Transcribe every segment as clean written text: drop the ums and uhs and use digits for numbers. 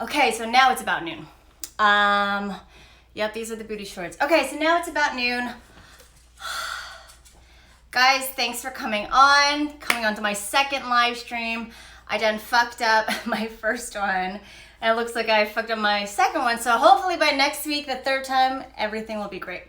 Okay, so now it's about noon. Yep, these are the booty shorts. Okay, so now it's about noon. Guys, thanks for coming on to my second live stream. I done fucked up my first one, and it looks like I fucked up my second one, so hopefully by next week, the third time, everything will be great.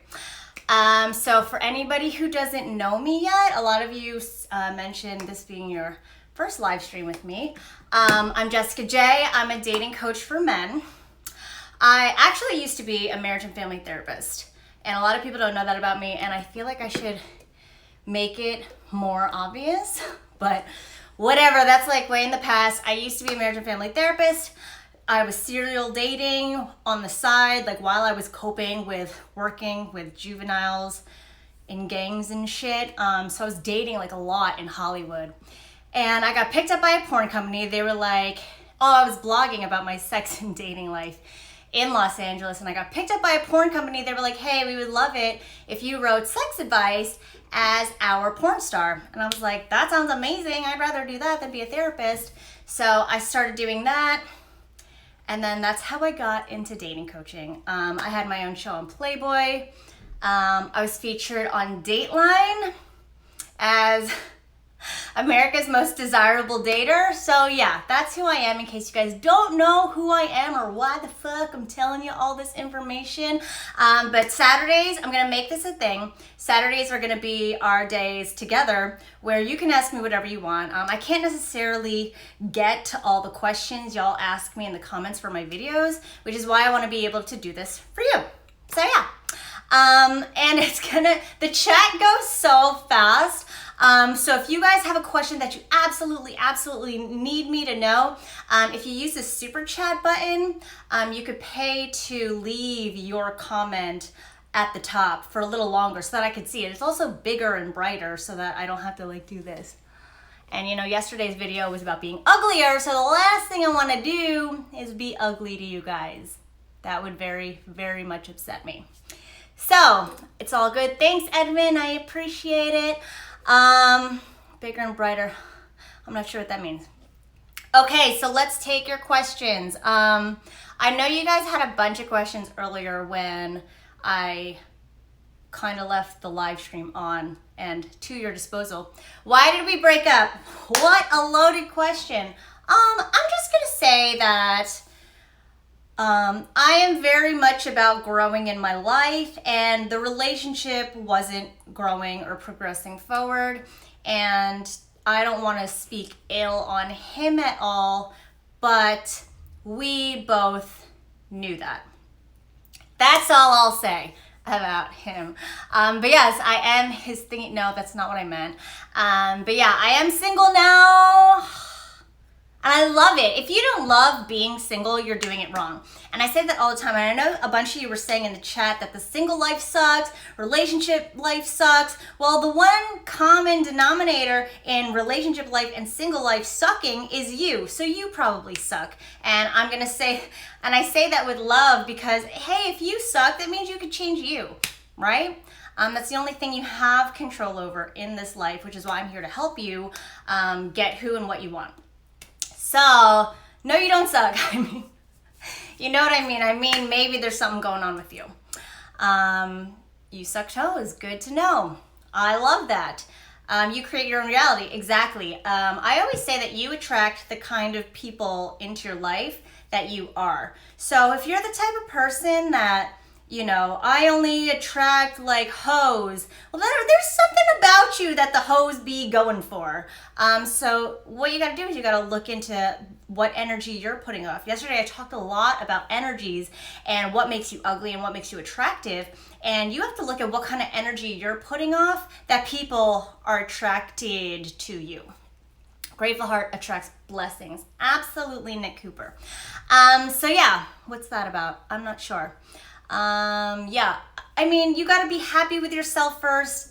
So for anybody who doesn't know me yet, a lot of you mentioned this being your first live stream with me. I'm Jessica J. I'm a dating coach for men. I actually used to be a marriage and family therapist, and a lot of people don't know that about me, and I feel like I should make it more obvious, but whatever, that's like way in the past. I used to be a marriage and family therapist. I was serial dating on the side, like while I was coping with working with juveniles in gangs and shit. So I was dating like a lot in Hollywood. And I got picked up by a porn company. They were like, I was blogging about my sex and dating life in Los Angeles, and I got picked up by a porn company. They were like, hey, we would love it if you wrote sex advice as our porn star. And I was like, that sounds amazing. I'd rather do that than be a therapist. So I started doing that. And then that's how I got into dating coaching. I had my own show on Playboy. I was featured on Dateline as America's Most Desirable Dater. So yeah, that's who I am, in case you guys don't know who I am or why the fuck I'm telling you all this information. But Saturdays, I'm gonna make this a thing. Saturdays are gonna be our days together where you can ask me whatever you want. I can't necessarily get to all the questions y'all ask me in the comments for my videos, which is why I wanna be able to do this for you. So yeah. And the chat goes so fast. So if you guys have a question that you absolutely need me to know, if you use the super chat button, you could pay to leave your comment at the top for a little longer so that I could see it. It's also bigger and brighter so that I don't have to like do this. And you know, yesterday's video was about being uglier, so the last thing I want to do is be ugly to you guys. That would very, very much upset me. So it's all good. Thanks, Edmund. I appreciate it. Bigger and brighter. I'm not sure what that means. Okay, so let's take your questions. I know you guys had a bunch of questions earlier when I kind of left the live stream on and to your disposal. Why did we break up? What a loaded question. I'm just gonna say that I am very much about growing in my life, and the relationship wasn't growing or progressing forward, and I don't want to speak ill on him at all, but we both knew that. That's all I'll say about him. But yes, I am his thing. No, that's not what I meant. But yeah, I am single now. And I love it. If you don't love being single, you're doing it wrong. And I say that all the time. And I know a bunch of you were saying in the chat that the single life sucks, relationship life sucks. Well, the one common denominator in relationship life and single life sucking is you. So you probably suck. And I'm going to say, and I say that with love because, hey, if you suck, that means you could change you, right? That's the only thing you have control over in this life, which is why I'm here to help you get who and what you want. So, no, you don't suck. I mean, you know what I mean? I mean, maybe there's something going on with you. You suck toes. Good to know. I love that. You create your own reality. Exactly. I always say that you attract the kind of people into your life that you are. So if you're the type of person that, you know, I only attract like hoes, well, there's something about you that the hoes be going for. So what you gotta do is you gotta look into what energy you're putting off. Yesterday I talked a lot about energies and what makes you ugly and what makes you attractive. And you have to look at what kind of energy you're putting off that people are attracted to you. Grateful heart attracts blessings. Absolutely, Nick Cooper. So yeah, what's that about? I'm not sure. Yeah, I mean, you gotta be happy with yourself first.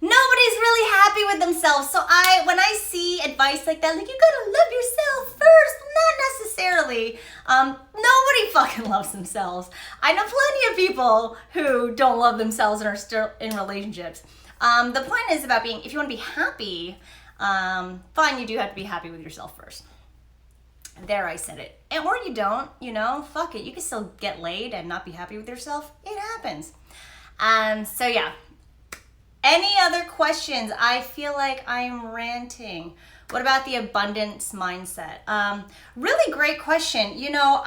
Nobody's really happy with themselves. So when I see advice like that, like you gotta love yourself first, not necessarily. Nobody fucking loves themselves. I know plenty of people who don't love themselves and are still in relationships. The point is about being, if you want to be happy, fine, you do have to be happy with yourself first. There, I said it. And or you don't, you know, fuck it. You can still get laid and not be happy with yourself. It happens. So yeah. Any other questions? I feel like I'm ranting. What about the abundance mindset? Really great question. You know,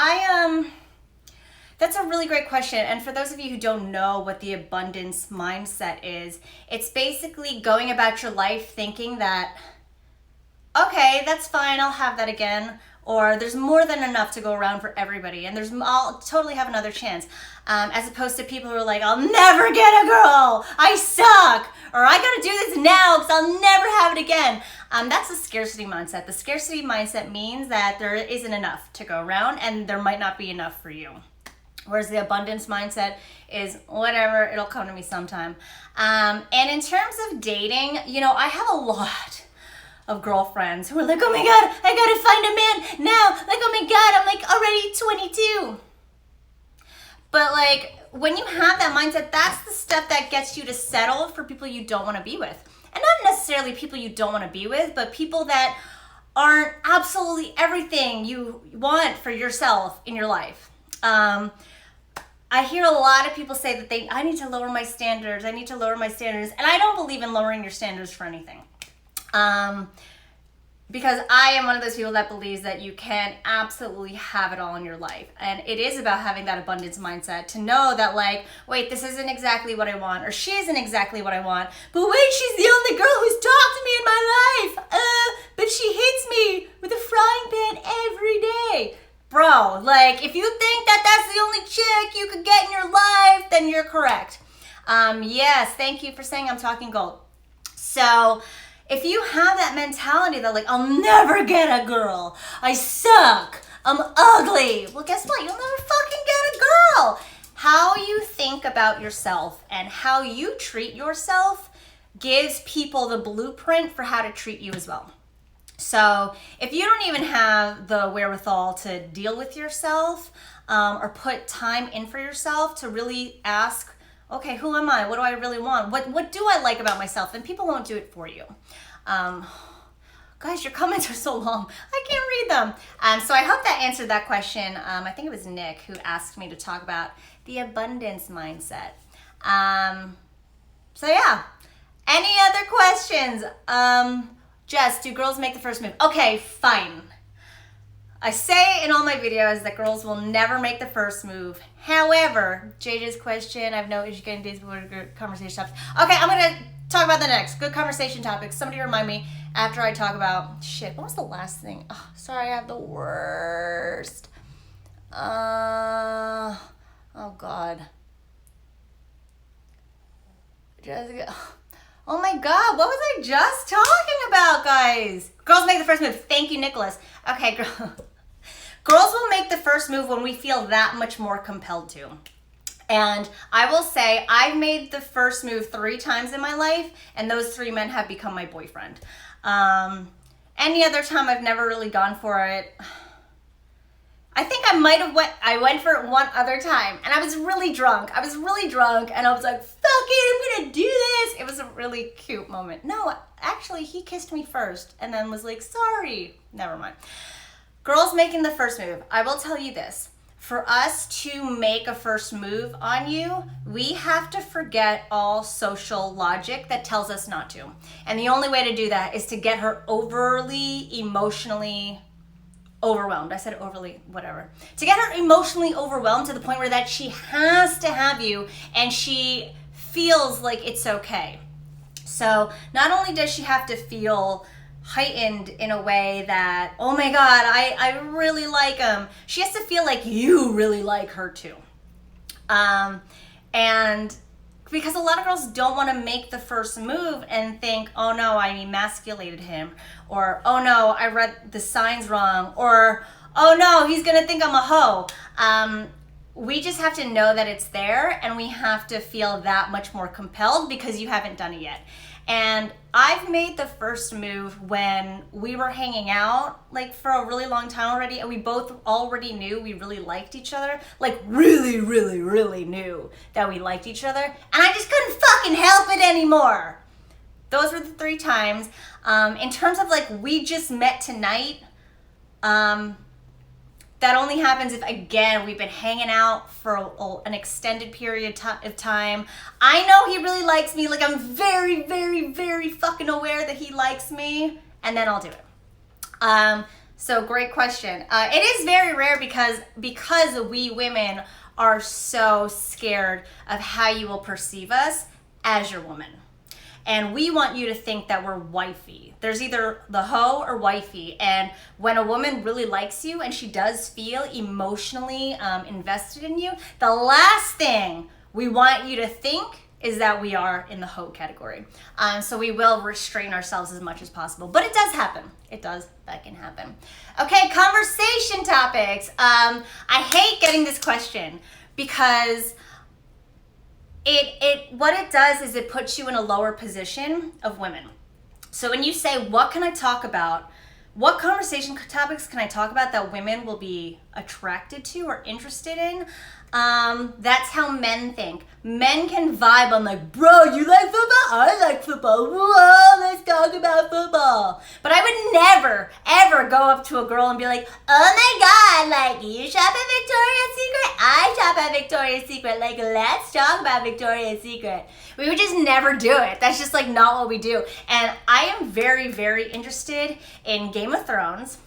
that's a really great question. And for those of you who don't know what the abundance mindset is, it's basically going about your life thinking that, okay, that's fine, I'll have that again. Or there's more than enough to go around for everybody, and I'll totally have another chance. As opposed to people who are like, I'll never get a girl, I suck, or I gotta do this now because I'll never have it again. That's a scarcity mindset. The scarcity mindset means that there isn't enough to go around, and there might not be enough for you. Whereas the abundance mindset is whatever, it'll come to me sometime. And in terms of dating, you know, I have a lot of girlfriends who are like, oh my God, I gotta find a man now. Like, oh my God, I'm like already 22. But like, when you have that mindset, that's the stuff that gets you to settle for people you don't want to be with. And not necessarily people you don't want to be with, but people that aren't absolutely everything you want for yourself in your life. I hear a lot of people say that I need to lower my standards. I need to lower my standards. And I don't believe in lowering your standards for anything. Because I am one of those people that believes that you can absolutely have it all in your life. And it is about having that abundance mindset to know that like, wait, this isn't exactly what I want, or she isn't exactly what I want, but wait, she's the only girl who's talked to me in my life. But she hits me with a frying pan every day. Bro, like if you think that that's the only chick you could get in your life, then you're correct. Yes, thank you for saying I'm talking gold. So if you have that mentality that like, I'll never get a girl, I suck, I'm ugly, well guess what, you'll never fucking get a girl. How you think about yourself and how you treat yourself gives people the blueprint for how to treat you as well. So if you don't even have the wherewithal to deal with yourself or put time in for yourself to really ask, okay, who am I? What do I really want? What do I like about myself? And people won't do it for you. Guys, your comments are so long. I can't read them. So I hope that answered that question. I think it was Nick who asked me to talk about the abundance mindset. So yeah. Any other questions? Jess, do girls make the first move? Okay, fine. I say in all my videos that girls will never make the first move. However, JJ's question, I have no issue getting dates before good conversation topics. Okay, I'm going to talk about the next good conversation topics. Somebody remind me after I talk about, shit, what was the last thing? Oh, sorry, I have the worst. Oh, God. Jessica. Oh my God, what was I just talking about, guys? Girls make the first move. Thank you, Nicholas. Okay, girls will make the first move when we feel that much more compelled to. And I will say, I've made the first move 3 times in my life, and those 3 men have become my boyfriend. Any other time, I've never really gone for it. I think I went for it one other time, and I was really drunk. And I was like, fuck it, I'm gonna do this. It was a really cute moment. No, actually, he kissed me first, and then was like, sorry. Never mind. Girls making the first move. I will tell you this. For us to make a first move on you, we have to forget all social logic that tells us not to. And the only way to do that is to get her overly emotionally overwhelmed. I said overly, whatever. To get her emotionally overwhelmed to the point where that she has to have you and she feels like it's okay. So not only does she have to feel heightened in a way that, oh my God, I really like him. She has to feel like you really like her too. And because a lot of girls don't want to make the first move and think, oh no, I emasculated him. Or, oh no, I read the signs wrong. Or, oh no, he's going to think I'm a hoe. We just have to know that it's there, and we have to feel that much more compelled because you haven't done it yet. And I've made the first move when we were hanging out like for a really long time already, and we both already knew we really liked each other, like really, really, really knew that we liked each other, and I just couldn't fucking help it anymore. Those were the 3 times. In terms of like, we just met tonight, that only happens if, again, we've been hanging out for an extended period of time. I know he really likes me. Like, I'm very, very, very fucking aware that he likes me, and then I'll do it. So great question. It is very rare because we women are so scared of how you will perceive us as your woman. And we want you to think that we're wifey. There's either the hoe or wifey. And when a woman really likes you and she does feel emotionally invested in you, the last thing we want you to think is that we are in the hoe category. So we will restrain ourselves as much as possible. But it does happen. It does fucking happen. Okay, conversation topics. I hate getting this question because what it does is it puts you in a lower position of women. So when you say, what can I talk about? What conversation topics can I talk about that women will be attracted to or interested in? That's how men think. Men can vibe on like, bro, you like football? I like football. Whoa, let's talk about football. But I would never, ever go up to a girl and be like, oh my God, like, you shop at Victoria's Secret? I shop at Victoria's Secret. Like, let's talk about Victoria's Secret. We would just never do it. That's just like not what we do. And I am very, very interested in Game of Thrones.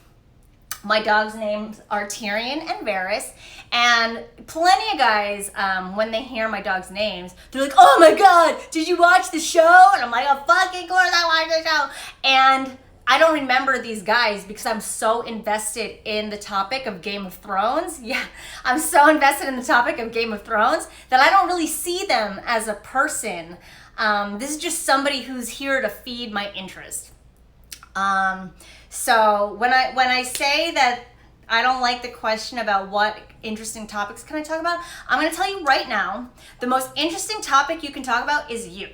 My dogs' names are Tyrion and Varys, and plenty of guys, when they hear my dogs' names, they're like, oh my God, did you watch the show? And I'm like, oh fucking course I watched the show. And I don't remember these guys because I'm so invested in the topic of Game of Thrones. Yeah, I'm so invested in the topic of Game of Thrones that I don't really see them as a person. This is just somebody who's here to feed my interest. So when I say that I don't like the question about what interesting topics can I talk about, I'm going to tell you right now, the most interesting topic you can talk about is you.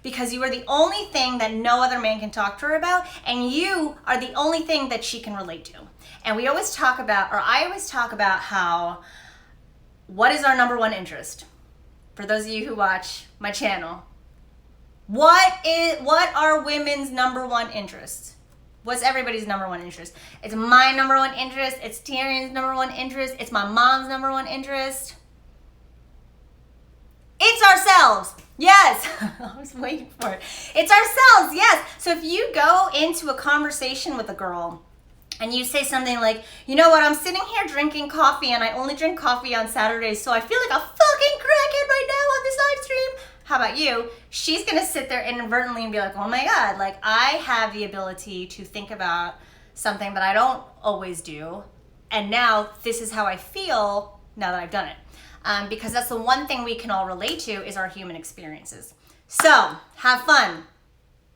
Because you are the only thing that no other man can talk to her about, and you are the only thing that she can relate to. And I always talk about how, what is our number one interest? For those of you who watch my channel, what are women's number one interests? What's everybody's number one interest? It's my number one interest. It's Tyrion's number one interest. It's my mom's number one interest. It's ourselves. Yes. I was waiting for it. It's ourselves. Yes. So if you go into a conversation with a girl and you say something like, you know what, I'm sitting here drinking coffee and I only drink coffee on Saturdays, so I feel like a fucking crackhead right now on this live stream. How about you? She's going to sit there inadvertently and be like, oh my God, like I have the ability to think about something that I don't always do. And now this is how I feel now that I've done it. Because that's the one thing we can all relate to is our human experiences. So have fun.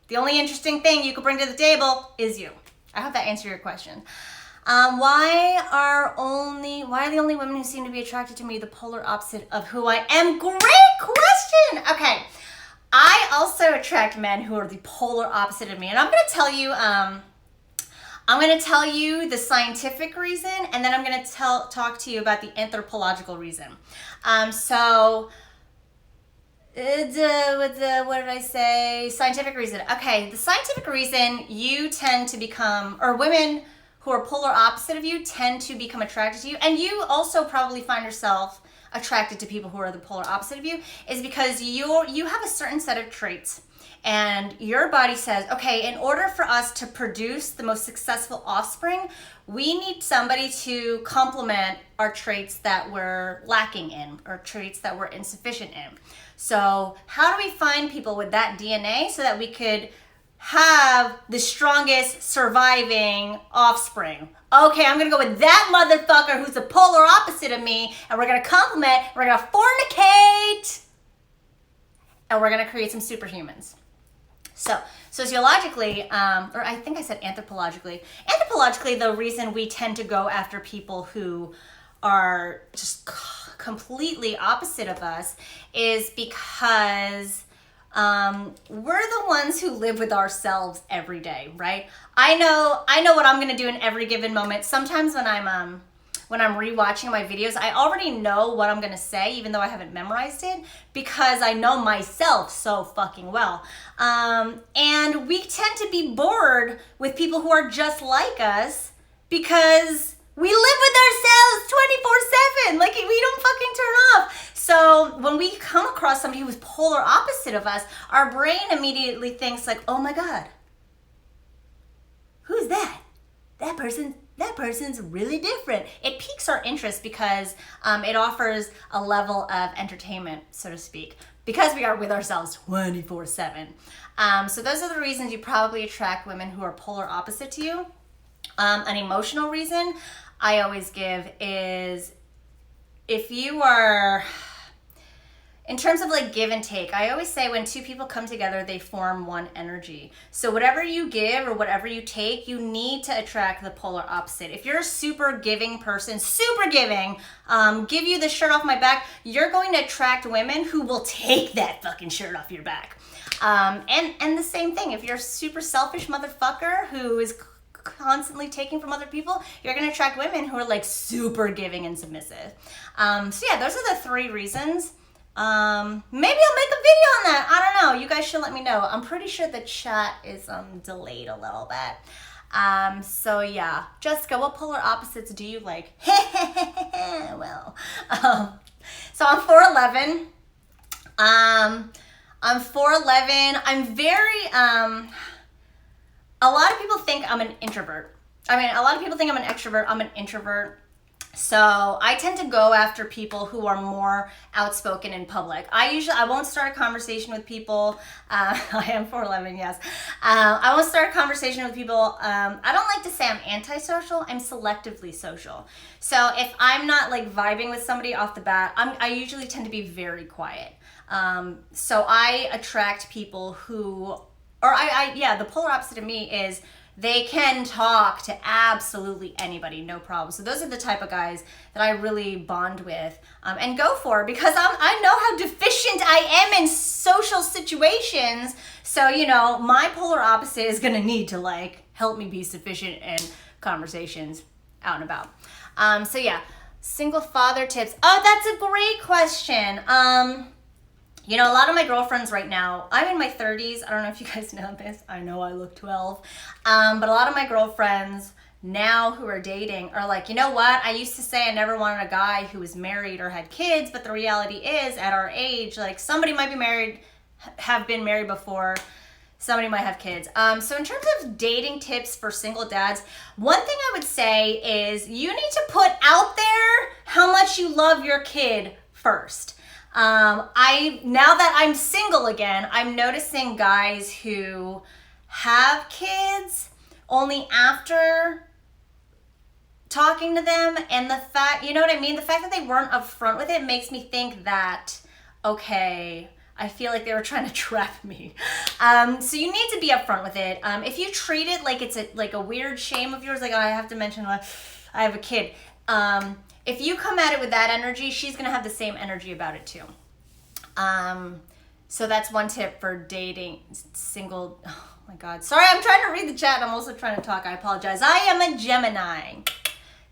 The only interesting thing you can bring to the table is you. I hope that answered your question. Why are the only women who seem to be attracted to me the polar opposite of who I am? Great question. Okay. I also attract men who are the polar opposite of me. And I'm going to tell you the scientific reason, and then I'm going to talk to you about the anthropological reason. What did I say? Scientific reason. Okay, the scientific reason you tend to become, or women who are polar opposite of you tend to become attracted to you, and you also probably find yourself attracted to people who are the polar opposite of you, is because you have a certain set of traits. And your body says, okay, in order for us to produce the most successful offspring, we need somebody to complement our traits that we're lacking in, or traits that we're insufficient in. So how do we find people with that DNA so that we could have the strongest surviving offspring? Okay, I'm gonna go with that motherfucker who's the polar opposite of me, and we're gonna complement, we're gonna fornicate, and we're gonna create some superhumans. So, sociologically, or I think I said anthropologically, the reason we tend to go after people who are just completely opposite of us is because we're the ones who live with ourselves every day, right? I know what I'm gonna do in every given moment. Sometimes when I'm rewatching my videos, I already know what I'm gonna say, even though I haven't memorized it, because I know myself so fucking well. And we tend to be bored with people who are just like us because we live with we come across somebody who's polar opposite of us, our brain immediately thinks like, oh my God, who's that? That person's really different. It piques our interest because it offers a level of entertainment, so to speak, because we are with ourselves 24/7. So those are the reasons you probably attract women who are polar opposite to you. An emotional reason I always give is if you are, in terms of like give and take, I always say when two people come together, they form one energy. So whatever you give or whatever you take, you need to attract the polar opposite. If you're a super giving person, super giving, give you the shirt off my back, you're going to attract women who will take that fucking shirt off your back. And the same thing, if you're a super selfish motherfucker who is constantly taking from other people, you're going to attract women who are like super giving and submissive. So yeah, those are the 3 reasons. Maybe I'll make a video on that. I don't know. You guys should let me know. I'm pretty sure the chat is delayed a little bit. So yeah, Jessica, what polar opposites do you like? Well, so I'm 4'11". I'm 4'11". I'm very a lot of people think I'm an introvert. I mean, a lot of people think I'm an extrovert. I'm an introvert. So I tend to go after people who are more outspoken in public. I won't start a conversation with people. I am 4'11", yes. I won't start a conversation with people. I don't like to say I'm antisocial. I'm selectively social. So if I'm not like vibing with somebody off the bat, I usually tend to be very quiet. So I attract people who, the polar opposite of me is they can talk to absolutely anybody, no problem. So those are the type of guys that I really bond with and go for, because I know how deficient I am in social situations. So, you know, my polar opposite is going to need to like help me be sufficient in conversations out and about. So yeah, single father tips. Oh, that's a great question. You know, a lot of my girlfriends right now, I'm in my 30s. I don't know if you guys know this. I know I look 12. But a lot of my girlfriends now who are dating are like, you know what? I used to say I never wanted a guy who was married or had kids. But the reality is at our age, like somebody might be married, have been married before. Somebody might have kids. So in terms of dating tips for single dads, one thing I would say is you need to put out there how much you love your kid first. Now that I'm single again, I'm noticing guys who have kids only after talking to them, and the fact, you know what I mean? The fact that they weren't upfront with it makes me think that, okay, I feel like they were trying to trap me. So you need to be upfront with it. If you treat it like it's a weird shame of yours, like, oh, I have to mention I have a kid. If you come at it with that energy, she's going to have the same energy about it too. So that's one tip for dating single. Oh my God. Sorry, I'm trying to read the chat. I'm also trying to talk. I apologize. I am a Gemini.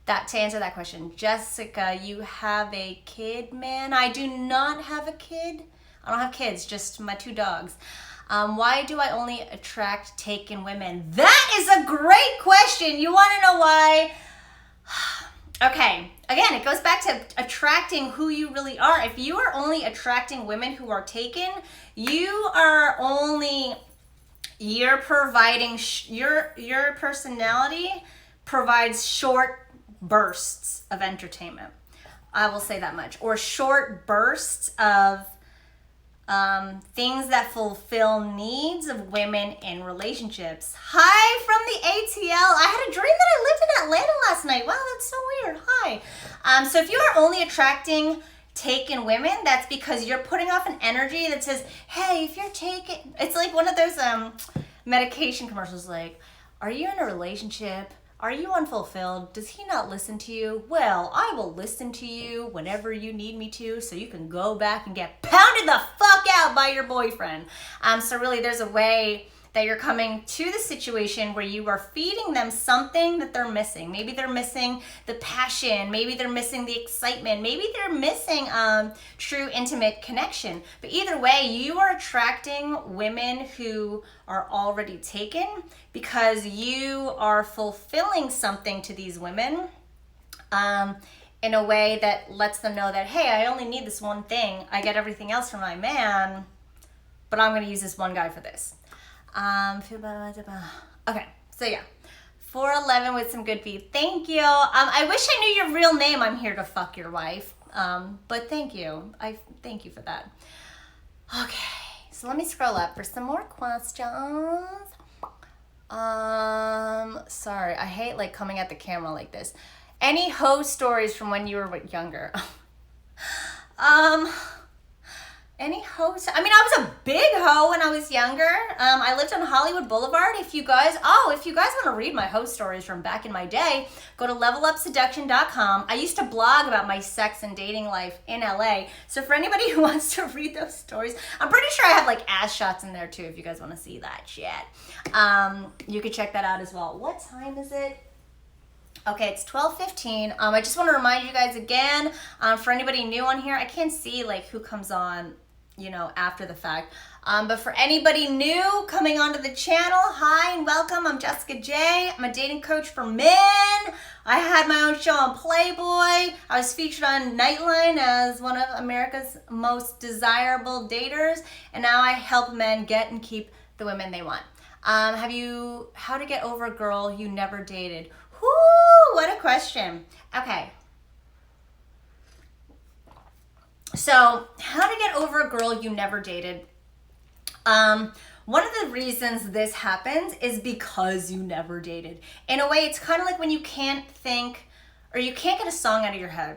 To answer that question. Jessica, you have a kid, man? I do not have a kid. I don't have kids, just my 2 dogs. Why do I only attract taken women? That is a great question. You want to know why? Okay, again, it goes back to attracting who you really are. If you are only attracting women who are taken, you're providing, your personality provides short bursts of entertainment. I will say that much. Or short bursts of things that fulfill needs of women in relationships. Hi from the ATL. I had a dream that I lived in Atlanta last night. Wow, that's so weird. Hi. So if you are only attracting taken women, that's because you're putting off an energy that says, hey, if you're taken, it's like one of those medication commercials like, are you in a relationship? Are you unfulfilled? Does he not listen to you? Well, I will listen to you whenever you need me to, so you can go back and get pounded the fuck out by your boyfriend. So really there's a way that you're coming to the situation where you are feeding them something that they're missing. Maybe they're missing the passion. Maybe they're missing the excitement. Maybe they're missing true intimate connection. But either way, you are attracting women who are already taken because you are fulfilling something to these women. in a way that lets them know that, hey, I only need this one thing. I get everything else from my man, but I'm going to use this one guy for this. Okay, so yeah. 4'11" with some good feet. Thank you. I wish I knew your real name. I'm here to fuck your wife. But thank you. I thank you for that. Okay, so let me scroll up for some more questions. Sorry, I hate like coming at the camera like this. Any hoe stories from when you were younger? Any hoes? I mean, I was a big hoe when I was younger. I lived on Hollywood Boulevard. If you guys want to read my hoe stories from back in my day, go to levelupseduction.com. I used to blog about my sex and dating life in LA. So for anybody who wants to read those stories, I'm pretty sure I have like ass shots in there too if you guys want to see that shit. You can check that out as well. What time is it? Okay, it's 12:15. I just want to remind you guys again, for anybody new on here, I can't see like who comes on, after the fact. But for anybody new coming onto the channel, hi and welcome. I'm Jessica J. I'm a dating coach for men. I had my own show on Playboy. I was featured on Nightline as one of America's most desirable daters. And now I help men get and keep the women they want. How to get over a girl you never dated? Whoo, what a question. Okay. So, how to get over a girl you never dated. One of the reasons this happens is because you never dated. In a way, it's kind of like when you can't think, or you can't get a song out of your head.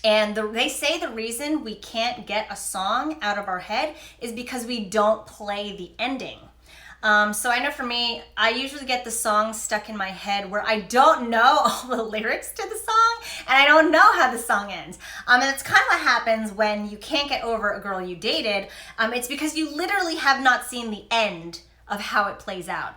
And they say the reason we can't get a song out of our head is because we don't play the ending. So I know for me, I usually get the song stuck in my head where I don't know all the lyrics to the song and I don't know how the song ends. And it's kind of what happens when you can't get over a girl you dated. It's because you literally have not seen the end of how it plays out.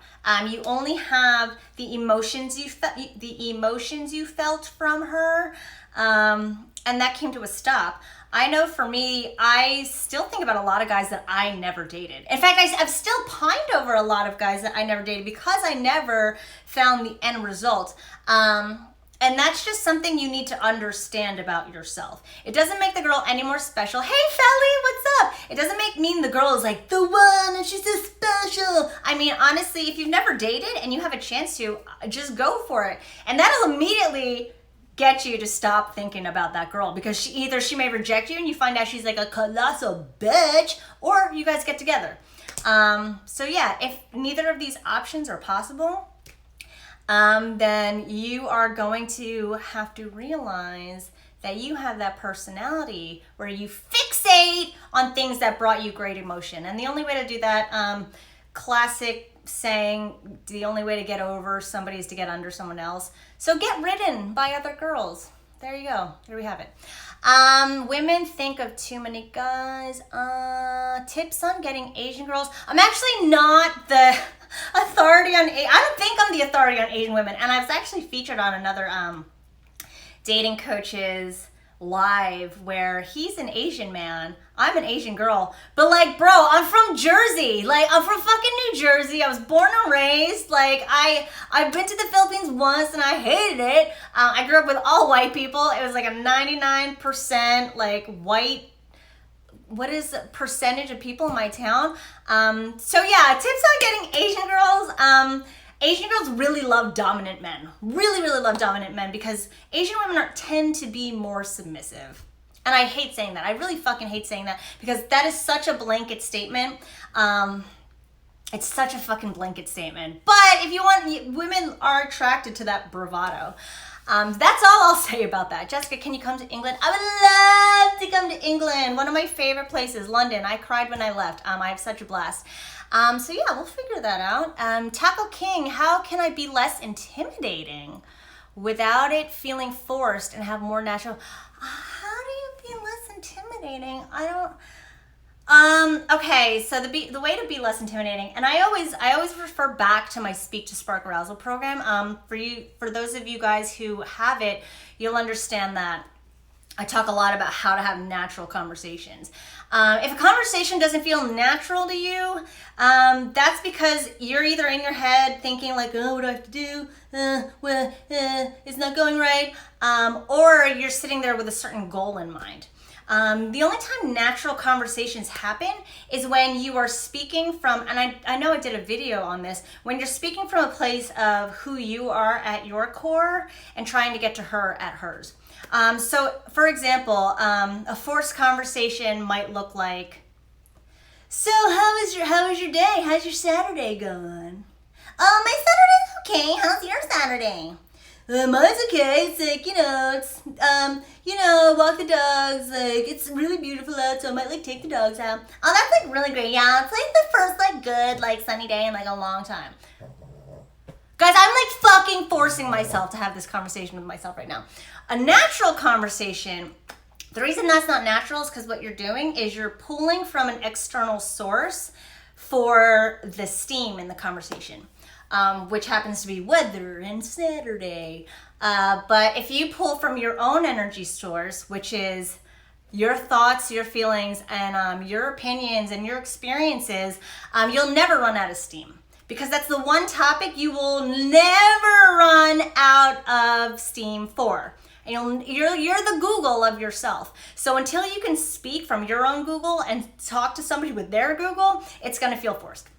You only have the emotions you felt from her, and that came to a stop. I know for me, I still think about a lot of guys that I never dated. In fact, I've still pined over a lot of guys that I never dated because I never found the end result. And that's just something you need to understand about yourself. It doesn't make the girl any more special. Hey, Felly, what's up? It doesn't mean the girl is like the one and she's so special. I mean, honestly, if you've never dated and you have a chance to, just go for it. And that'll immediately get you to stop thinking about that girl because she may reject you and you find out she's like a colossal bitch, or you guys get together. So yeah, if neither of these options are possible, then you are going to have to realize that you have that personality where you fixate on things that brought you great emotion. And the only way to do that, classic saying, the only way to get over somebody is to get under someone else. So get ridden by other girls. There you go. Here we have it. Women think of too many guys. Tips on getting Asian girls. I'm actually not the authority on, I don't think I'm the authority on Asian women. And I was actually featured on another dating coach's live where he's an Asian man, I'm an Asian girl, but like, bro, I'm from Jersey. Like, I'm from fucking New Jersey. I was born and raised. Like, I've been to the Philippines once and I hated it. I grew up with all white people. It was like a 99% like white, what is the percentage of people in my town? So yeah, tips on getting Asian girls. Asian girls really love dominant men. Really, really love dominant men because Asian women tend to be more submissive. And I hate saying that. I really fucking hate saying that because that is such a blanket statement. It's such a fucking blanket statement. But if you want, women are attracted to that bravado. That's all I'll say about that. Jessica, can you come to England? I would love to come to England. One of my favorite places, London. I cried when I left. I have such a blast. So yeah, we'll figure that out. Taco King, how can I be less intimidating without it feeling forced and have more natural? How do you be less intimidating? Okay, so the way to be less intimidating, and I always refer back to my Speak to Spark Arousal program. For those of you guys who have it, you'll understand that I talk a lot about how to have natural conversations. If a conversation doesn't feel natural to you, that's because you're either in your head thinking like, oh, what do I have to do? It's not going right. Or you're sitting there with a certain goal in mind. The only time natural conversations happen is when you are speaking from, and I know I did a video on this, when you're speaking from a place of who you are at your core and trying to get to her at hers. So for example, a forced conversation might look like, so how was your day? How's your Saturday going? My Saturday's okay. How's your Saturday? Mine's okay. It's like, walk the dogs. Like, it's really beautiful out, so I might like take the dogs out. Oh, that's like really great. Yeah, it's like the first like good like sunny day in like a long time. Guys, I'm like fucking forcing myself to have this conversation with myself right now. A natural conversation, the reason that's not natural is because what you're doing is you're pulling from an external source for the steam in the conversation, which happens to be weather and Saturday. But if you pull from your own energy source, which is your thoughts, your feelings, and your opinions and your experiences, you'll never run out of steam. Because that's the one topic you will never run out of steam for. And you're the Google of yourself. So until you can speak from your own Google and talk to somebody with their Google, it's gonna feel forced.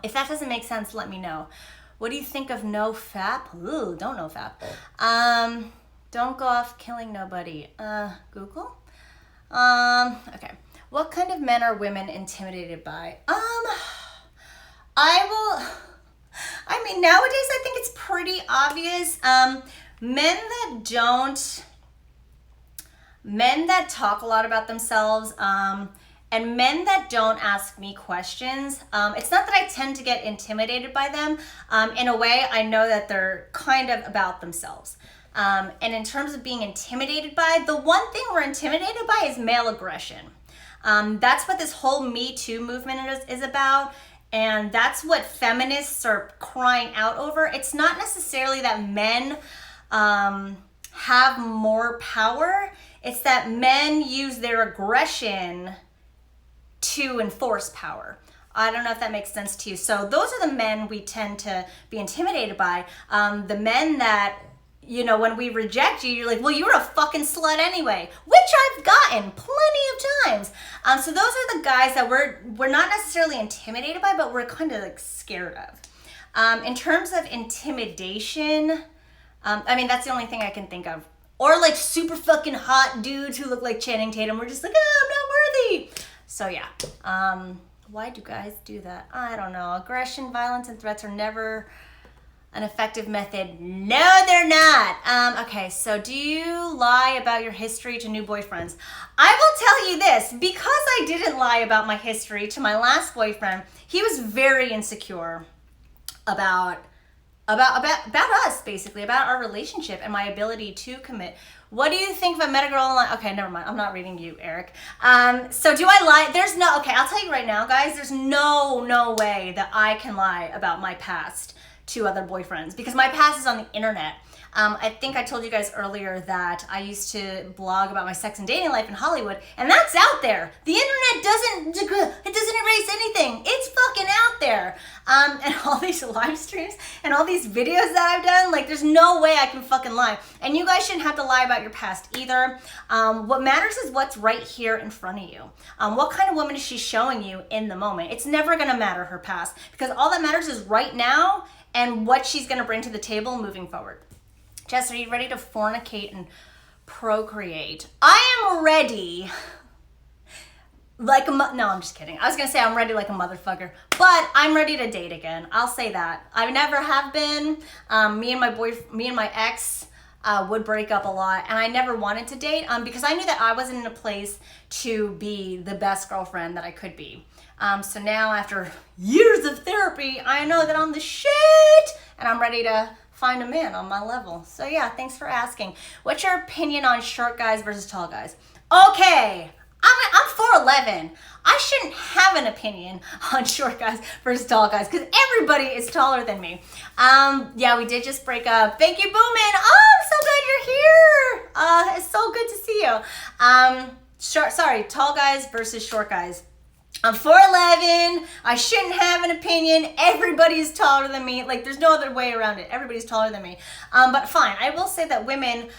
If that doesn't make sense, let me know. What do you think of no fap? Ooh, don't no fap. Don't go off killing nobody. Google? Okay. What kind of men are women intimidated by? Nowadays I think it's pretty obvious. Men that talk a lot about themselves, and men that don't ask me questions. It's not that I tend to get intimidated by them. In a way, I know that they're kind of about themselves. And in terms of being intimidated by, the one thing we're intimidated by is male aggression. That's what this whole Me Too movement is about. And that's what feminists are crying out over. It's not necessarily that men have more power. It's that men use their aggression to enforce power. I don't know if that makes sense to you. So those are the men we tend to be intimidated by. The men that, when we reject you, you're like, well, you're a fucking slut anyway, which I've gotten plenty of times. So those are the guys that we're not necessarily intimidated by, but we're kind of like scared of. In terms of intimidation, that's the only thing I can think of. Or like super fucking hot dudes who look like Channing Tatum. We're just like, oh, I'm not worthy. So yeah. Why do guys do that? I don't know. Aggression, violence, and threats are never an effective method. No, they're not. Okay, so do you lie about your history to new boyfriends? I will tell you this, because I didn't lie about my history to my last boyfriend, he was very insecure about us, basically, about our relationship and my ability to commit. What do you think if I met a girl online? Okay, never mind. I'm not reading you, Eric. So do I lie? Okay, I'll tell you right now, guys, there's no way that I can lie about my past to other boyfriends, because my past is on the internet. I think I told you guys earlier that I used to blog about my sex and dating life in Hollywood, and that's out there. The internet doesn't erase anything. It's fucking out there. And all these live streams and all these videos that I've done, like, there's no way I can fucking lie. And you guys shouldn't have to lie about your past either. What matters is what's right here in front of you. What kind of woman is she showing you in the moment? It's never gonna matter her past, because all that matters is right now and what she's gonna bring to the table moving forward. Jess, are you ready to fornicate and procreate? I am ready like a no, I'm just kidding. I was gonna say I'm ready like a motherfucker, but I'm ready to date again. I'll say that. I never have been. Me and my ex would break up a lot, and I never wanted to date because I knew that I wasn't in a place to be the best girlfriend that I could be. So now, after years of therapy, I know that I'm the shit, and I'm ready to find a man on my level. So yeah, thanks for asking. What's your opinion on short guys versus tall guys? Okay, I'm 4'11". I shouldn't have an opinion on short guys versus tall guys, because everybody is taller than me. Yeah, we did just break up. Thank you, Boomin. Oh, I'm so glad you're here. It's so good to see go. Tall guys versus short guys. I'm 4'11", I shouldn't have an opinion, everybody's taller than me, like there's no other way around it, everybody's taller than me. But fine, I will say that women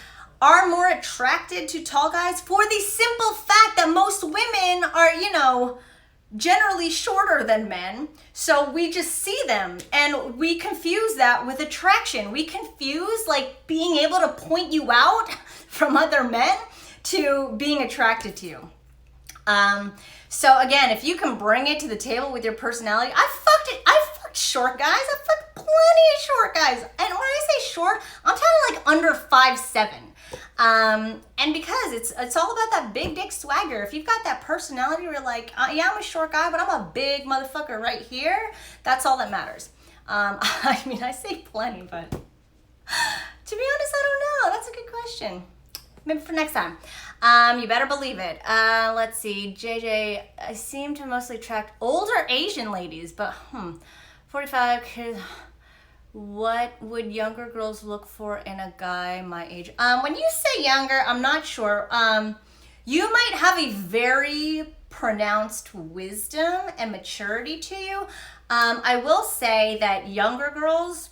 are more attracted to tall guys for the simple fact that most women are, you know, generally shorter than men. So we just see them and we confuse that with attraction. We confuse like being able to point you out from other men to being attracted to you. So again, if you can bring it to the table with your personality, I fucked short guys. I fucked plenty of short guys. And when I say short, I'm talking like under 5'7". And because it's all about that big dick swagger. If you've got that personality where you're like, yeah, I'm a short guy, but I'm a big motherfucker right here, that's all that matters. I mean, I say plenty, but to be honest, I don't know. That's a good question. Maybe for next time. You better believe it. Let's see. JJ, I seem to mostly attract older Asian ladies, but 45 kids. What would younger girls look for in a guy my age? When you say younger, I'm not sure. You might have a very pronounced wisdom and maturity to you. I will say that younger girls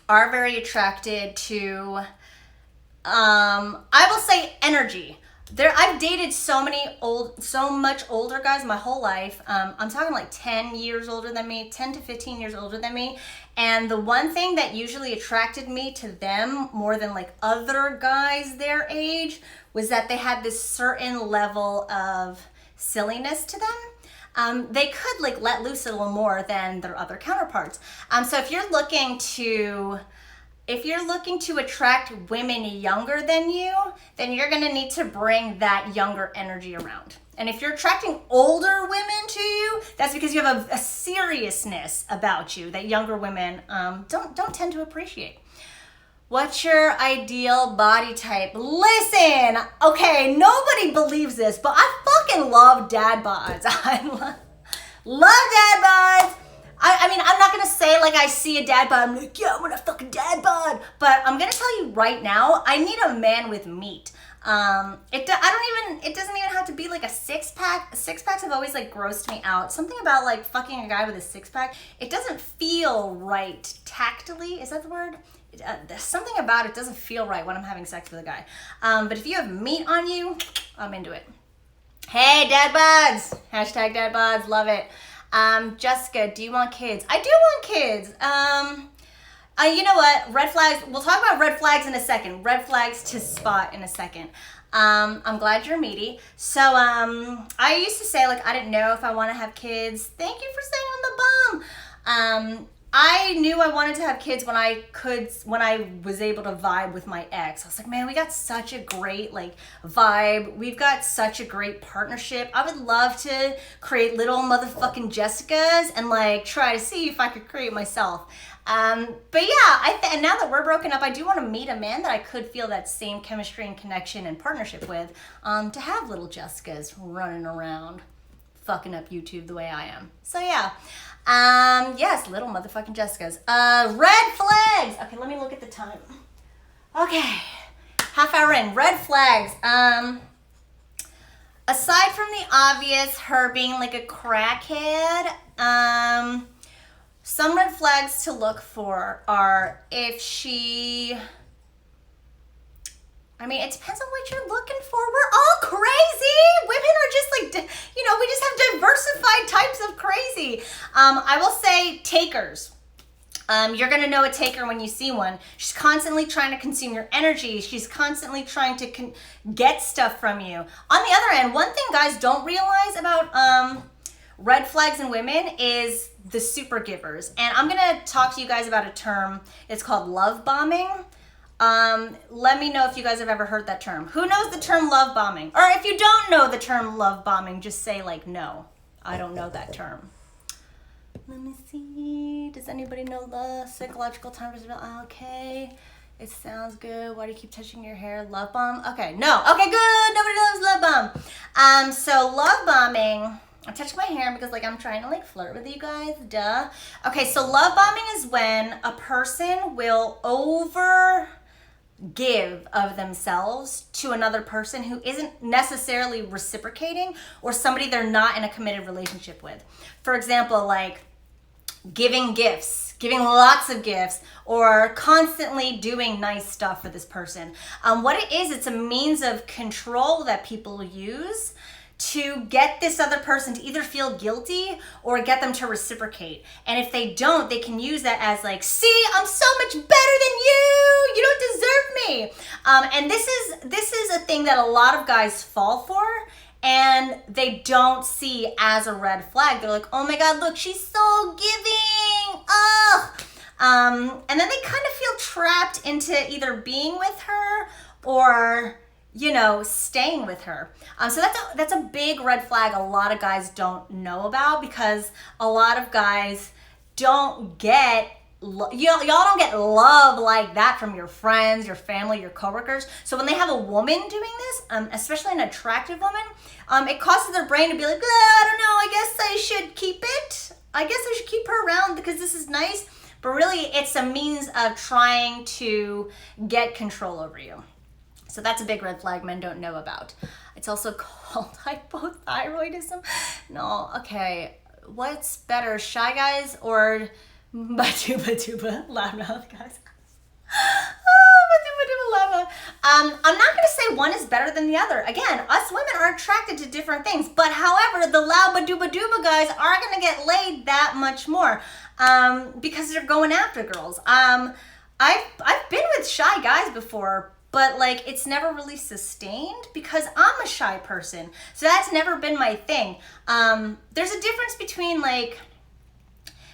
are very attracted to, I will say energy. I've dated so much older guys my whole life. I'm talking like 10 years older than me, 10 to 15 years older than me. And the one thing that usually attracted me to them more than like other guys their age was that they had this certain level of silliness to them. They could like let loose a little more than their other counterparts. So if you're looking to attract women younger than you, then you're gonna need to bring that younger energy around. And if you're attracting older women to you, that's because you have a seriousness about you that younger women don't tend to appreciate. What's your ideal body type? Listen, okay, nobody believes this, but I fucking love dad bods. I love dad bods. I mean, I'm not gonna say like I see a dad bod, I'm like, yeah, I'm gonna fuck a dad bod. But I'm gonna tell you right now, I need a man with meat. It doesn't even have to be like a six pack. Six packs have always like grossed me out. Something about like fucking a guy with a six pack, it doesn't feel right tactily. Is that the word? There's something about it doesn't feel right when I'm having sex with a guy. But if you have meat on you, I'm into it. Hey, dad bods. Hashtag dad bods. Love it. Jessica, do you want kids? I do want kids. You know what? Red flags. We'll talk about red flags in a second. Red flags to spot in a second. I'm glad you're meaty. So, I used to say like I didn't know if I want to have kids. Thank you for staying on the bum. I knew I wanted to have kids when I was able to vibe with my ex. I was like, man, we got such a great like vibe. We've got such a great partnership. I would love to create little motherfucking Jessicas and like try to see if I could create myself. But yeah, and now that we're broken up, I do want to meet a man that I could feel that same chemistry and connection and partnership with, to have little Jessicas running around, fucking up YouTube the way I am. So yeah. Yes, little motherfucking Jessicas. Red flags. Okay, let me look at the time. Okay, half hour in. Red flags. Aside from the obvious, her being like a crackhead, some red flags to look for are if she... I mean, it depends on what you're looking for. We're all crazy. Women are just like, we just have diversified types of crazy. I will say takers. You're going to know a taker when you see one. She's constantly trying to consume your energy. She's constantly trying to get stuff from you. On the other end, one thing guys don't realize about red flags in women is the super givers. And I'm going to talk to you guys about a term. It's called love bombing. Let me know if you guys have ever heard that term. Who knows the term love bombing? Or if you don't know the term love bombing, just say like, no, I don't know that term. Let me see. Does anybody know the psychological term? Okay. It sounds good. Why do you keep touching your hair? Love bomb? Okay, no. Okay, good. Nobody knows love bomb. So love bombing, I'm touching my hair because like I'm trying to like flirt with you guys, duh. Okay, so love bombing is when a person will give of themselves to another person who isn't necessarily reciprocating, or somebody they're not in a committed relationship with. For example, like giving gifts, giving lots of gifts, or constantly doing nice stuff for this person. What it is, it's a means of control that people use to get this other person to either feel guilty or get them to reciprocate. And if they don't, they can use that as like, see, I'm so much better than you don't deserve me. And this is a thing that a lot of guys fall for, and they don't see as a red flag. They're like, oh my God, look, she's so giving. Ugh. And then they kind of feel trapped into either being with her or, staying with her. So that's a big red flag a lot of guys don't know about, because a lot of guys don't get y'all don't get love like that from your friends, your family, your coworkers. So when they have a woman doing this, especially an attractive woman, it causes their brain to be like, I don't know, I guess I should keep it. I guess I should keep her around because this is nice. But really, it's a means of trying to get control over you. So that's a big red flag men don't know about. It's also called hypothyroidism. No, okay. What's better, shy guys or Batuba loudmouth guys? I'm not going to say one is better than the other. Again, us women are attracted to different things. But however, the loud baduba guys are going to get laid that much more because they're going after girls. I've been with shy guys before, but like it's never really sustained because I'm a shy person. So that's never been my thing. There's a difference between like,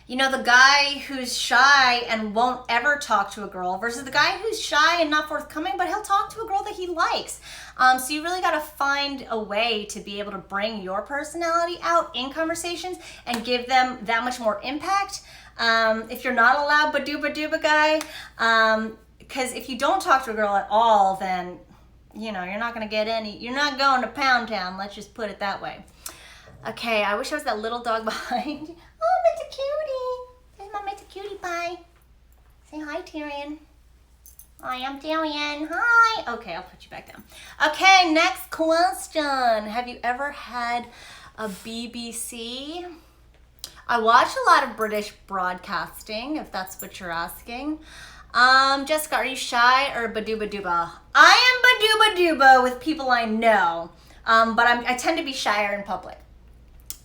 the guy who's shy and won't ever talk to a girl versus the guy who's shy and not forthcoming, but he'll talk to a girl that he likes. So you really got to find a way to be able to bring your personality out in conversations and give them that much more impact. If you're not a loud baduba guy, because if you don't talk to a girl at all, then, you're not going to get any, you're not going to Pound Town. Let's just put it that way. Okay, I wish I was that little dog behind you. Oh, Mr. Cutie. There's my Mr. Cutie pie. Say hi, Tyrion. Hi, I'm Tyrion. Hi. Okay, I'll put you back down. Okay, next question. Have you ever had a BBC? I watch a lot of British broadcasting, if that's what you're asking. Jessica, are you shy or baduba? I am baduba with people I know, but I tend to be shyer in public.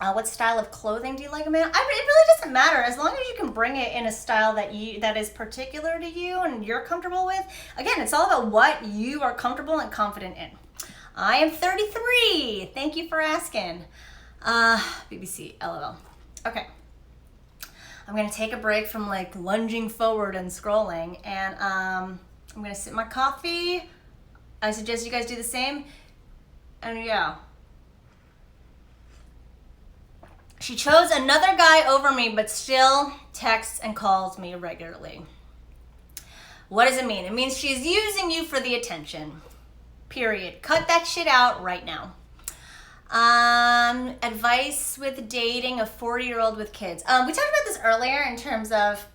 What style of clothing do you like, Amanda? It really doesn't matter as long as you can bring it in a style that is particular to you and you're comfortable with. Again, it's all about what you are comfortable and confident in. I am 33. Thank you for asking. BBC, LOL. Okay. I'm going to take a break from like lunging forward and scrolling, and I'm going to sip my coffee. I suggest you guys do the same. And yeah. She chose another guy over me, but still texts and calls me regularly. What does it mean? It means she's using you for the attention. Period. Cut that shit out right now. Advice with dating a 40-year-old with kids. We talked about this earlier in terms of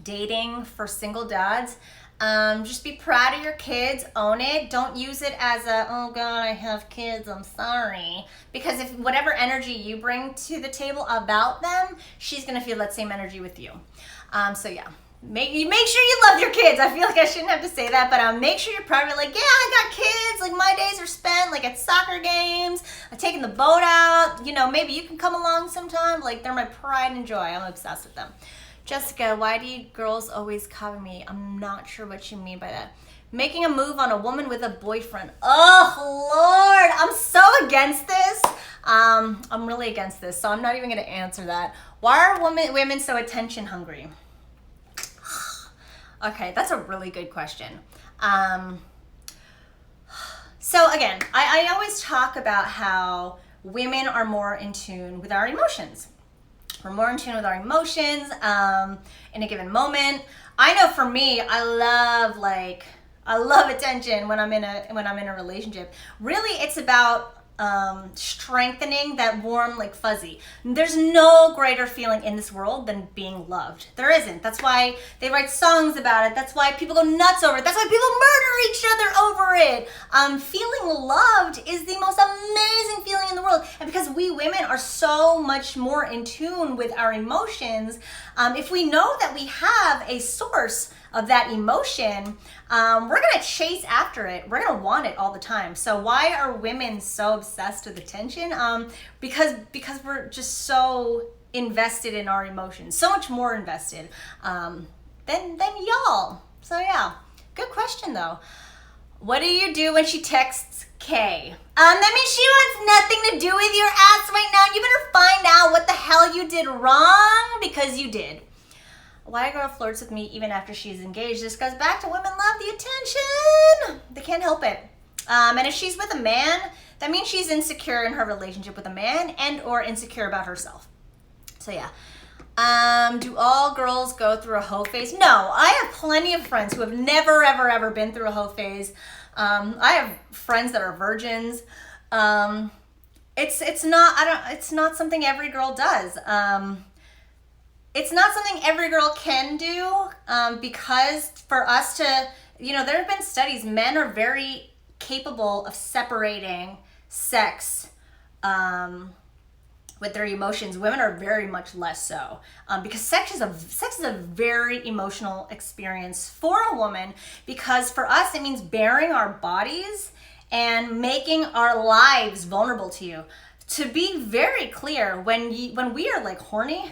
dating for single dads. Just be proud of your kids, own it. Don't use it as a, oh God, I have kids, I'm sorry. Because if whatever energy you bring to the table about them, she's gonna feel that same energy with you. So yeah, make sure you love your kids. I feel like I shouldn't have to say that, but make sure you're proud of it. Like, yeah, I got kids. Like my days are spent like at soccer games. I'm taking the boat out. Maybe you can come along sometime. Like they're my pride and joy. I'm obsessed with them. Jessica, why do you girls always cover me? I'm not sure what you mean by that. Making a move on a woman with a boyfriend. Oh, Lord, I'm so against this. I'm really against this, so I'm not even going to answer that. Why are women so attention hungry? Okay, that's a really good question. So again, I always talk about how women are more in tune with our emotions. We're more in tune with our emotions in a given moment. I know for me, I love attention when I'm in a relationship. Really, it's about strengthening, that warm, like fuzzy. There's no greater feeling in this world than being loved. There isn't. That's why they write songs about it. That's why people go nuts over it. That's why people murder each other over it. Feeling loved is the most amazing feeling in the world. And because we women are so much more in tune with our emotions, if we know that we have a source of that emotion, we're gonna chase after it. We're gonna want it all the time. So why are women so obsessed with attention? Because we're just so invested in our emotions, so much more invested than y'all. So yeah, good question though. What do you do when she texts Kay? That means she wants nothing to do with your ass right now. You better find out what the hell you did wrong, because you did. Why a girl flirts with me even after she's engaged. This goes back to women love the attention. They can't help it. And if she's with a man, that means she's insecure in her relationship with a man and or insecure about herself. So yeah. Do all girls go through a hoe phase? No, I have plenty of friends who have never, ever, ever been through a hoe phase. I have friends that are virgins. It's not something every girl does. It's not something every girl can do, because for us to, there have been studies, men are very capable of separating sex with their emotions. Women are very much less so, because sex is a very emotional experience for a woman, because for us it means bearing our bodies and making our lives vulnerable to you. To be very clear, when we are like horny,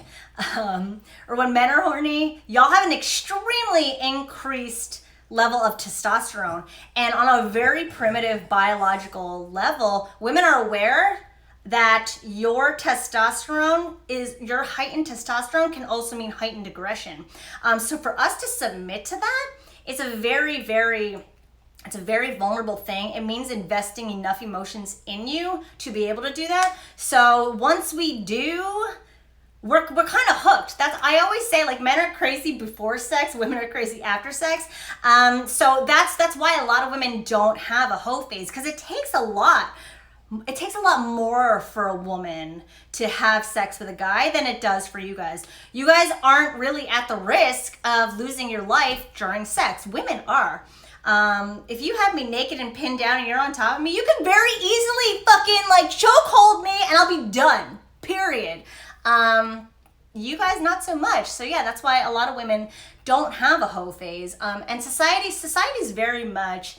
or when men are horny, y'all have an extremely increased level of testosterone. And on a very primitive biological level, women are aware that your heightened testosterone can also mean heightened aggression. So for us to submit to that, it's a very vulnerable thing. It means investing enough emotions in you to be able to do that. So once we do, we're kind of hooked. I always say, like, men are crazy before sex, women are crazy after sex. So that's why a lot of women don't have a hoe phase, because it takes a lot more for a woman to have sex with a guy than it does for you guys. You guys aren't really at the risk of losing your life during sex. Women are. If you have me naked and pinned down and you're on top of me, you can very easily fucking like chokehold me and I'll be done. Period. You guys not so much. So yeah, that's why a lot of women don't have a hoe phase. And society is very much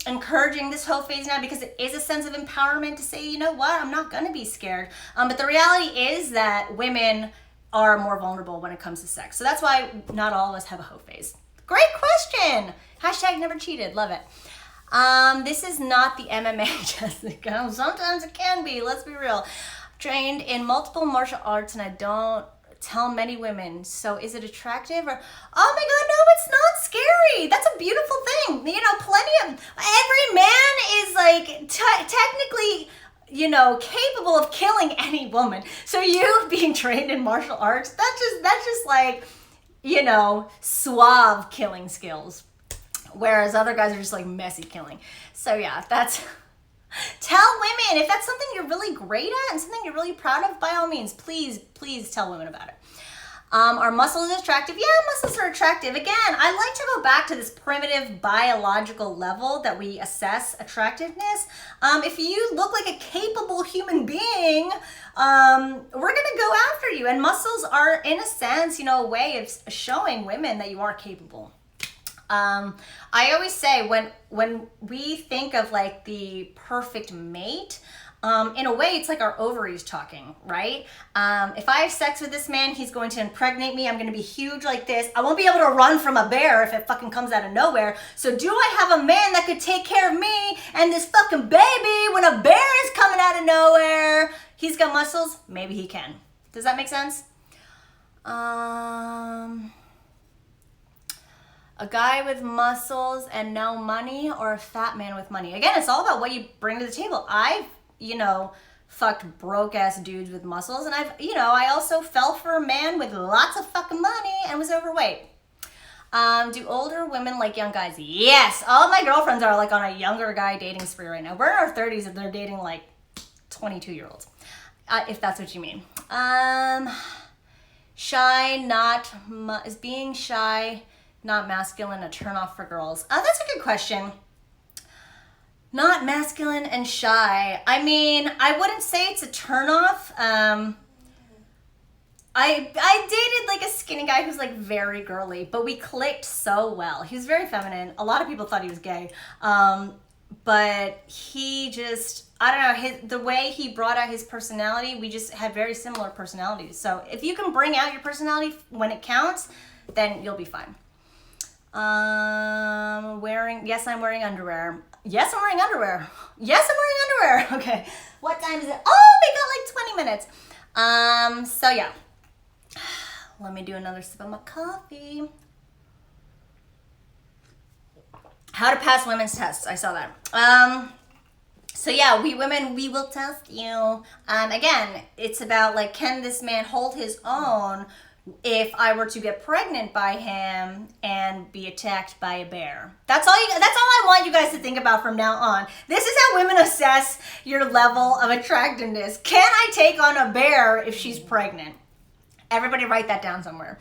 encouraging this hoe phase now, because it is a sense of empowerment to say, you know what, I'm not gonna be scared. But the reality is that women are more vulnerable when it comes to sex. So that's why not all of us have a hoe phase. Great question. Hashtag never cheated. Love it. This is not the MMA, Jessica. Sometimes it can be. Let's be real. Trained in multiple martial arts, and I don't tell many women. So is it attractive? Or, oh my God, no, it's not scary. That's a beautiful thing. Every man is like technically, capable of killing any woman. So you being trained in martial arts, that's just like, suave killing skills. Whereas other guys are just like messy killing. So yeah, tell women, if that's something you're really great at and something you're really proud of, by all means, please tell women about it. Are muscles attractive? Yeah, muscles are attractive. Again, I like to go back to this primitive biological level that we assess attractiveness. If you look like a capable human being, we're gonna go after you. And muscles are, in a sense, a way of showing women that you are capable. I always say when we think of like the perfect mate, in a way it's like our ovaries talking, right? If I have sex with this man, he's going to impregnate me. I'm going to be huge like this. I won't be able to run from a bear if it fucking comes out of nowhere. So do I have a man that could take care of me and this fucking baby when a bear is coming out of nowhere? He's got muscles. Maybe he can. Does that make sense? A guy with muscles and no money, or a fat man with money? Again, it's all about what you bring to the table. I've, fucked broke ass dudes with muscles, and I also fell for a man with lots of fucking money and was overweight. Do older women like young guys? Yes. All my girlfriends are like on a younger guy dating spree right now. We're in our 30s and they're dating like 22-year-olds, if that's what you mean. Shy, is being shy not masculine a turnoff for girls? That's a good question. Not masculine and shy. I mean, I wouldn't say it's a turnoff. I dated like a skinny guy who's like very girly, but we clicked so well. He was very feminine. A lot of people thought he was gay. But he just, I don't know, the way he brought out his personality, we just had very similar personalities. So if you can bring out your personality when it counts, then you'll be fine. Yes, I'm wearing underwear. Yes, I'm wearing underwear. Yes, I'm wearing underwear. Okay. What time is it? Oh, we got like 20 minutes. So yeah. Let me do another sip of my coffee. How to pass women's tests. I saw that. So yeah, we women, we will test you. Again, it's about like, can this man hold his own if I were to get pregnant by him and be attacked by a bear? That's all I want you guys to think about from now on. This is how women assess your level of attractiveness. Can I take on a bear if she's pregnant? Everybody write that down somewhere.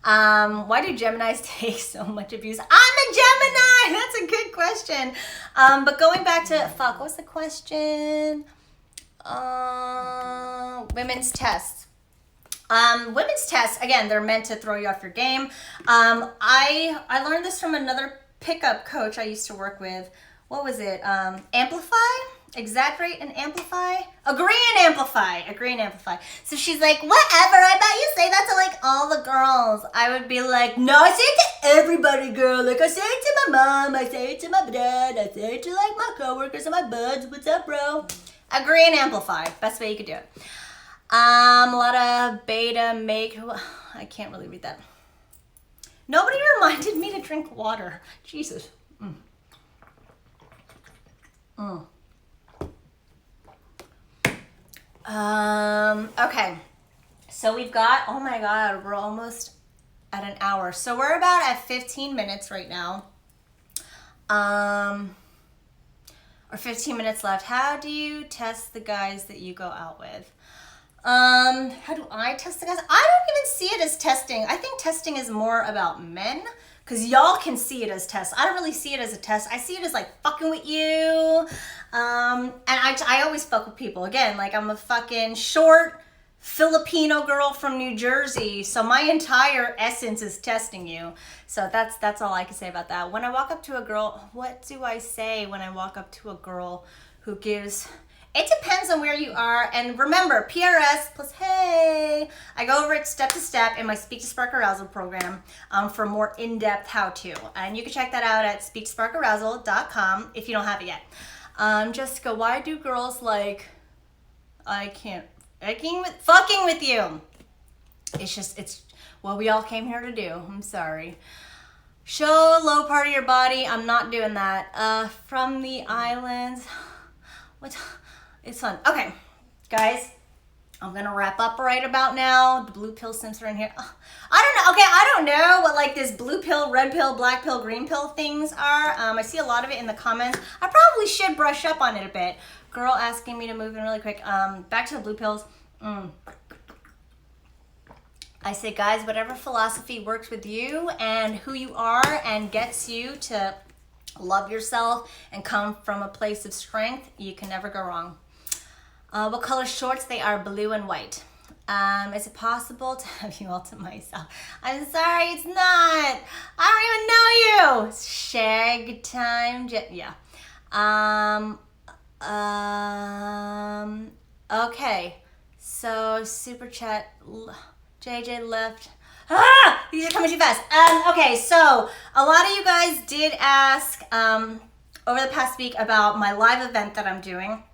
Why do Geminis take so much abuse? I'm a Gemini! That's a good question. But going back to, what's the question? Women's tests. Women's tests, again, they're meant to throw you off your game. I learned this from another pickup coach I used to work with. What was it? Amplify? Exaggerate and amplify? Agree and amplify. Agree and amplify. So she's like, whatever, I bet you say that to like all the girls. I would be like, no, I say it to everybody, girl. Like I say it to my mom, I say it to my dad, I say it to like my coworkers and my buds. What's up, bro? Agree and amplify. Best way you could do it. A lot of beta make, I can't really read that. Nobody reminded me to drink water. Jesus. Okay, so we've got, oh my God, we're almost at an hour. So we're about at 15 minutes right now. Or 15 minutes left. How do you test the guys that you go out with? How do I test the guys? I don't even see it as testing. I think testing is more about men, because y'all can see it as tests. I don't really see it as a test. I see it as like fucking with you. And I always fuck with people. Again, like I'm a fucking short Filipino girl from New Jersey. So my entire essence is testing you. So that's all I can say about that. When I walk up to a girl, what do I say when I walk up to a girl who gives... It depends on where you are. And remember, PRS plus hey. I go over it step to step in my Speak to Spark Arousal program for more in-depth how-to. And you can check that out at speaktosparkarousal.com if you don't have it yet. Jessica, why do girls like, fucking with you? It's what we all came here to do. I'm sorry. Show low part of your body. I'm not doing that. From the islands. What? It's fun. Okay, guys, I'm gonna wrap up right about now. The blue pill simps are in here. I don't know. Okay, I don't know what like this blue pill, red pill, black pill, green pill things are. I see a lot of it in the comments. I probably should brush up on it a bit. Girl asking me to move in really quick. Back to the blue pills. I say, guys, whatever philosophy works with you and who you are and gets you to love yourself and come from a place of strength, you can never go wrong. What color shorts? They are blue and white. Is it possible to have you all to myself? I'm sorry, it's not. I don't even know you. Shag time. Yeah. Okay. So super chat. JJ left. These are coming too fast. Okay, so a lot of you guys did ask over the past week about my live event that I'm doing.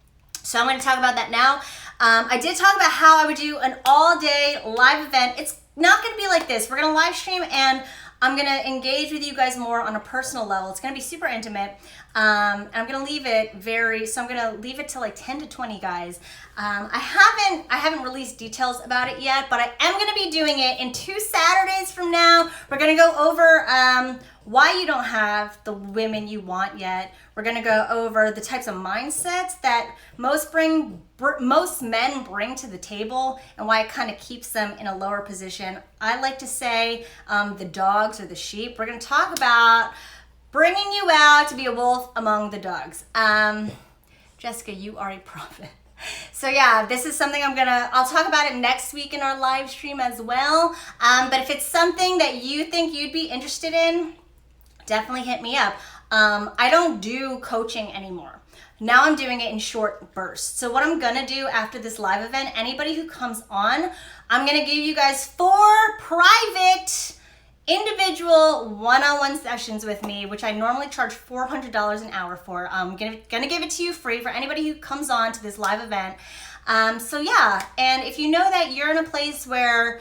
So I'm going to talk about that now. I did talk about how I would do an all-day live event. It's not going to be like this. We're going to live stream, and I'm gonna engage with you guys more on a personal level. It's gonna be super intimate. And I'm gonna leave it so I'm gonna leave it to like 10 to 20 guys. I haven't released details about it yet, but I am gonna be doing it in 2 Saturdays from now. We're gonna go over why you don't have the women you want yet. We're gonna go over the types of mindsets that most men bring to the table and why it kind of keeps them in a lower position. I like to say the dogs or the sheep. We're gonna talk about bringing you out to be a wolf among the dogs. Jessica, you are a prophet. So yeah, this is something I'll talk about it next week in our live stream as well. But if it's something that you think you'd be interested in, definitely hit me up. I don't do coaching anymore. Now I'm doing it in short bursts. So what I'm gonna do after this live event, anybody who comes on, I'm gonna give you guys 4 private individual one-on-one sessions with me, which I normally charge $400 an hour for. I'm gonna give it to you free for anybody who comes on to this live event. So yeah, and if you know that you're in a place where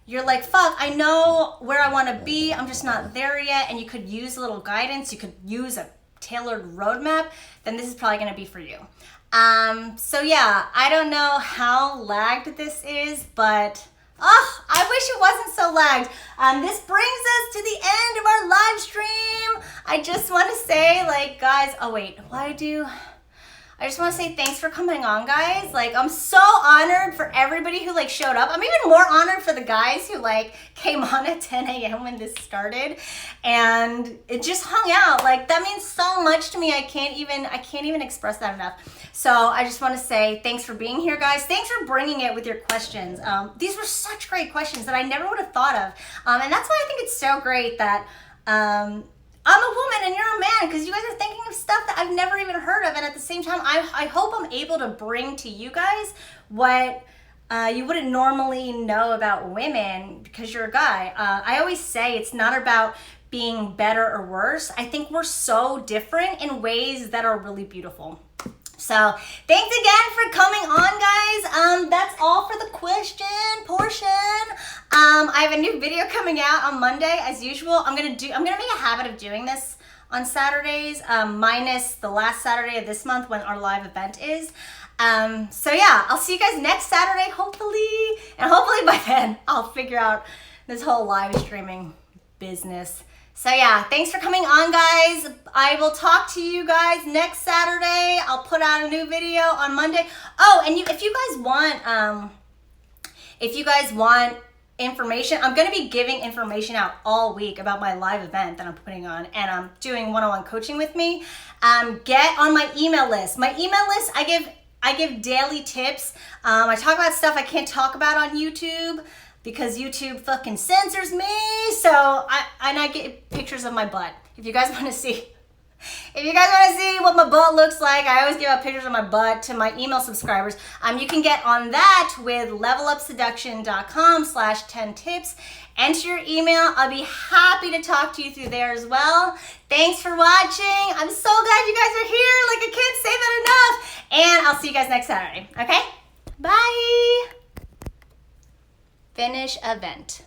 you're like, fuck, I know where I want to be, I'm just not there yet, and you could use a little guidance, you could use a tailored roadmap, then this is probably going to be for you. So yeah, I don't know how lagged this is, but I wish it wasn't so lagged. This brings us to the end of our live stream. I just want to say, like, guys, I just want to say thanks for coming on, guys. Like, I'm so honored for everybody who like showed up. I'm even more honored for the guys who like came on at 10 a.m. when this started and it just hung out. Like, that means so much to me. I can't even express that enough. So I just want to say thanks for being here, guys. Thanks for bringing it with your questions. These were such great questions that I never would have thought of. And that's why I think it's so great that I'm a woman and you're a man, because you guys are thinking of stuff that I've never even heard of. And at the same time, I hope I'm able to bring to you guys what you wouldn't normally know about women because you're a guy. I always say it's not about being better or worse. I think we're so different in ways that are really beautiful. So thanks again for coming on, guys. That's all for the question portion. I have a new video coming out on Monday as usual. I'm gonna make a habit of doing this on Saturdays, minus the last Saturday of this month when our live event is. So yeah, I'll see you guys next Saturday, hopefully. And hopefully by then I'll figure out this whole live streaming business. So yeah, thanks for coming on, guys. I will talk to you guys next Saturday. I'll put out a new video on Monday. Oh, and if you guys want information, I'm going to be giving information out all week about my live event that I'm putting on, and I'm doing one-on-one coaching with me. Get on my email list. My email list, I give daily tips. I talk about stuff I can't talk about on YouTube, because YouTube fucking censors me. So I get pictures of my butt. If you guys want to see what my butt looks like, I always give out pictures of my butt to my email subscribers. You can get on that with levelupseduction.com/10tips. Enter your email. I'll be happy to talk to you through there as well. Thanks for watching. I'm so glad you guys are here. Like, I can't say that enough. And I'll see you guys next Saturday. Okay? Bye. Finish event.